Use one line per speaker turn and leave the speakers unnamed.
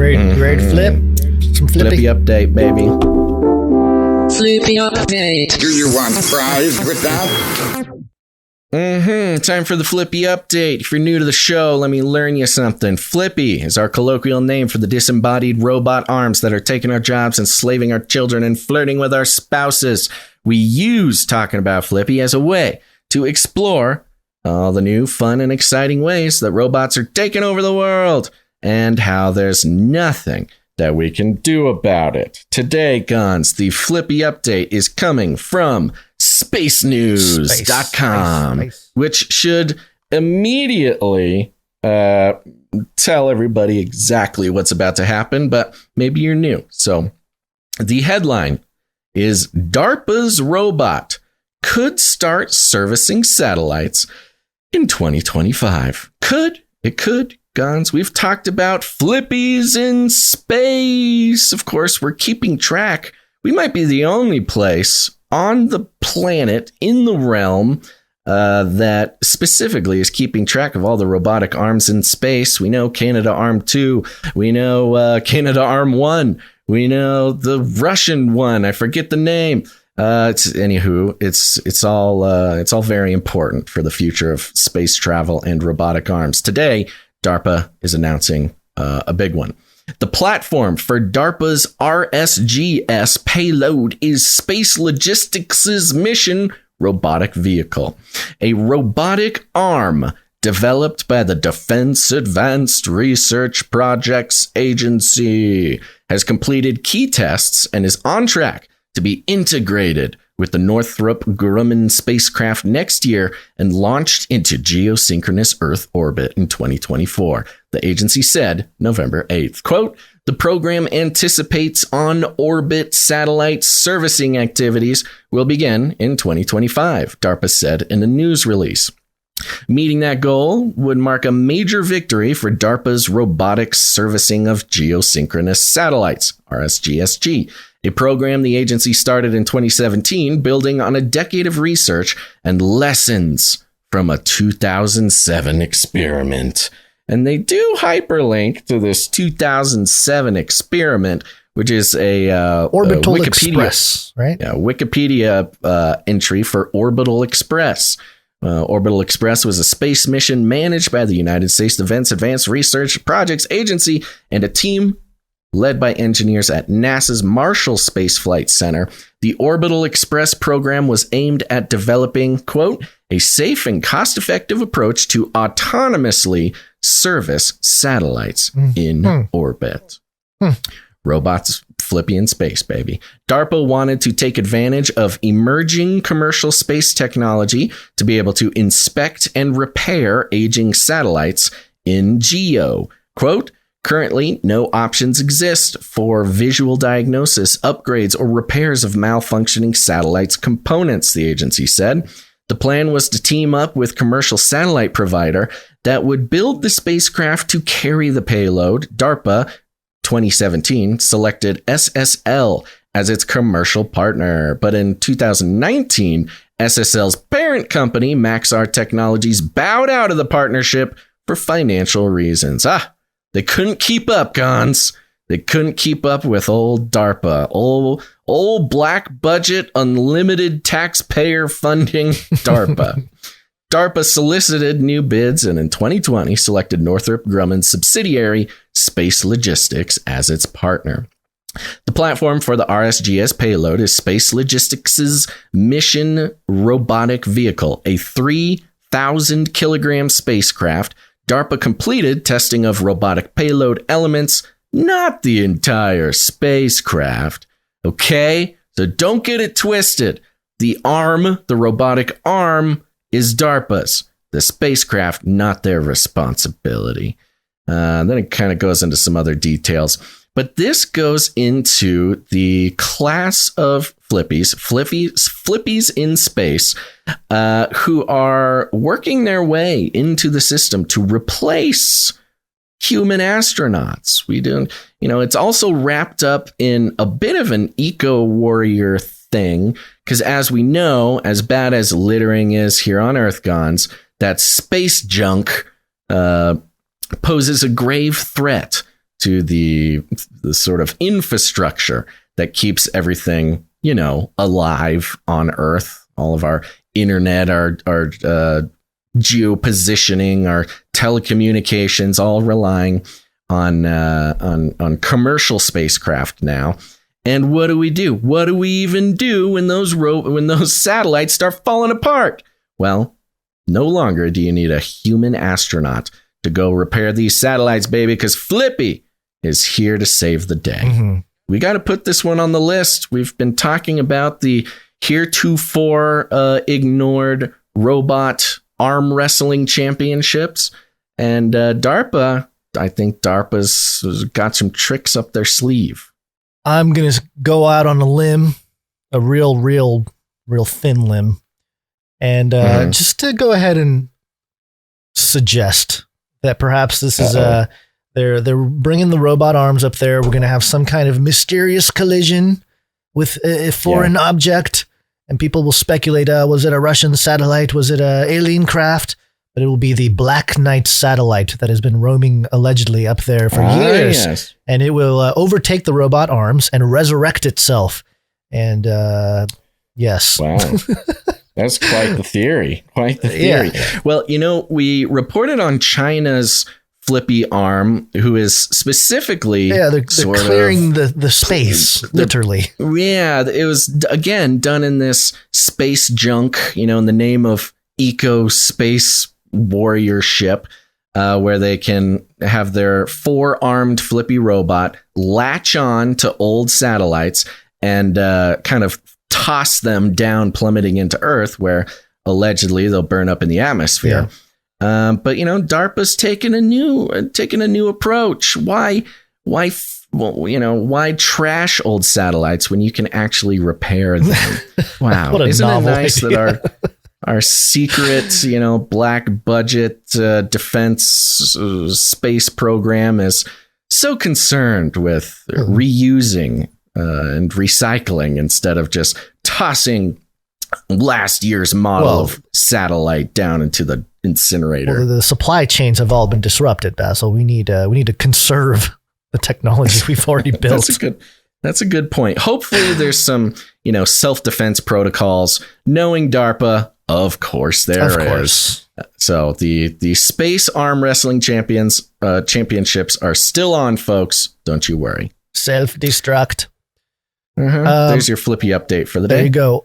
You ready to flip? Some flippy
update, baby.
Flippy update.
Do you want fries with that?
Time for the Flippy update. If you're new to the show, let me learn you something. Flippy is our colloquial name for the disembodied robot arms that are taking our jobs, enslaving our children, and flirting with our spouses. We use talking about Flippy as a way to explore all the new, fun, and exciting ways that robots are taking over the world and how there's nothing that we can do about it. Today, Guns, the Flippy update is coming from spacenews.com, which should immediately tell everybody exactly what's about to happen, but maybe you're new. So the headline is DARPA's robot could start servicing satellites in 2025. It could. Guns, we've talked about flippies in space. Of course, we're keeping track. We might be the only place on the planet in the realm that specifically is keeping track of all the robotic arms in space. We know Canada Arm 2. We know Canada Arm 1. We know the Russian one. I forget the name. It's all very important for the future of space travel and robotic arms. Today, DARPA is announcing a big one. The platform for DARPA's RSGS payload is Space Logistics' Mission Robotic Vehicle, a robotic arm developed by the Defense Advanced Research Projects Agency, has completed key tests and is on track to be integrated with the Northrop Grumman spacecraft next year and launched into geosynchronous Earth orbit in 2024. The agency said November 8th. Quote, the program anticipates on-orbit satellite servicing activities will begin in 2025, DARPA said in a news release. Meeting that goal would mark a major victory for DARPA's robotics servicing of geosynchronous satellites, RSGSG, a program the agency started in 2017, building on a decade of research and lessons from a 2007 experiment. And they do hyperlink to this 2007 experiment, which is a
Orbital
Wikipedia,
Express, right?
Yeah, Wikipedia entry for Orbital Express. Orbital Express was a space mission managed by the United States Defense Advanced Research Projects Agency and a team led by engineers at NASA's Marshall Space Flight Center. The Orbital Express program was aimed at developing, quote, a safe and cost-effective approach to autonomously service satellites in orbit. Robots flippy in space, baby. DARPA wanted to take advantage of emerging commercial space technology to be able to inspect and repair aging satellites in GEO. Quote, currently, no options exist for visual diagnosis, upgrades, or repairs of malfunctioning satellites components, the agency said. The plan was to team up with commercial satellite provider that would build the spacecraft to carry the payload. DARPA 2017 selected SSL as its commercial partner. But in 2019, SSL's parent company, Maxar Technologies, bowed out of the partnership for financial reasons. They couldn't keep up, Gons. They couldn't keep up with old DARPA, old black budget, unlimited taxpayer funding DARPA. DARPA solicited new bids and in 2020 selected Northrop Grumman's subsidiary Space Logistics as its partner. The platform for the RSGS payload is Space Logistics' Mission Robotic Vehicle, a 3,000 kilogram spacecraft. DARPA completed testing of robotic payload elements, not the entire spacecraft. Okay? So don't get it twisted. The robotic arm, is DARPA's. The spacecraft, not their responsibility. Then it kind of goes into some other details. But this goes into the class of flippies in space, who are working their way into the system to replace human astronauts. It's also wrapped up in a bit of an eco-warrior thing, because as we know, as bad as littering is here on Earth, Gons, that space junk poses a grave threat to the sort of infrastructure that keeps everything, alive on Earth. All of our internet, our geopositioning, our telecommunications, all relying on commercial spacecraft now. And what do we do? What do we even do when those satellites start falling apart? Well, no longer do you need a human astronaut to go repair these satellites, baby, because Flippy is here to save the day. Mm-hmm. We got to put this one on the list. We've been talking about the heretofore ignored robot arm wrestling championships, and DARPA. I think DARPA's got some tricks up their sleeve.
I'm going to go out on a limb, a real thin limb, and just to go ahead and suggest that perhaps this is they're bringing the robot arms up there. We're going to have some kind of mysterious collision with a foreign object, and people will speculate, was it a Russian satellite? Was it an alien craft? But it will be the Black Knight satellite that has been roaming allegedly up there for years. Yes. And it will overtake the robot arms and resurrect itself. And yes.
Wow. That's quite the theory. Quite the theory. Yeah. Well, we reported on China's Flippy arm, who is specifically...
Yeah, they're clearing the space, literally.
Yeah, it was, again, done in this space junk, in the name of eco-space warrior ship, where they can have their 4-armed Flippy robot latch on to old satellites and kind of toss them down, plummeting into Earth, where allegedly they'll burn up in the atmosphere. Yeah. But DARPA's taking a new approach. Why trash old satellites when you can actually repair them? Wow, isn't it nice that our secret, black budget defense space program is so concerned with reusing and recycling instead of just tossing last year's model of satellite down into the incinerator.
Well, the supply chains have all been disrupted, Basil. We need to conserve the technology we've already built.
That's a good point. Hopefully there's some, self-defense protocols. Knowing DARPA, of course there is. So the space arm wrestling championships are still on, folks. Don't you worry.
Self-destruct.
There's your Flippy update for the day.
There you go.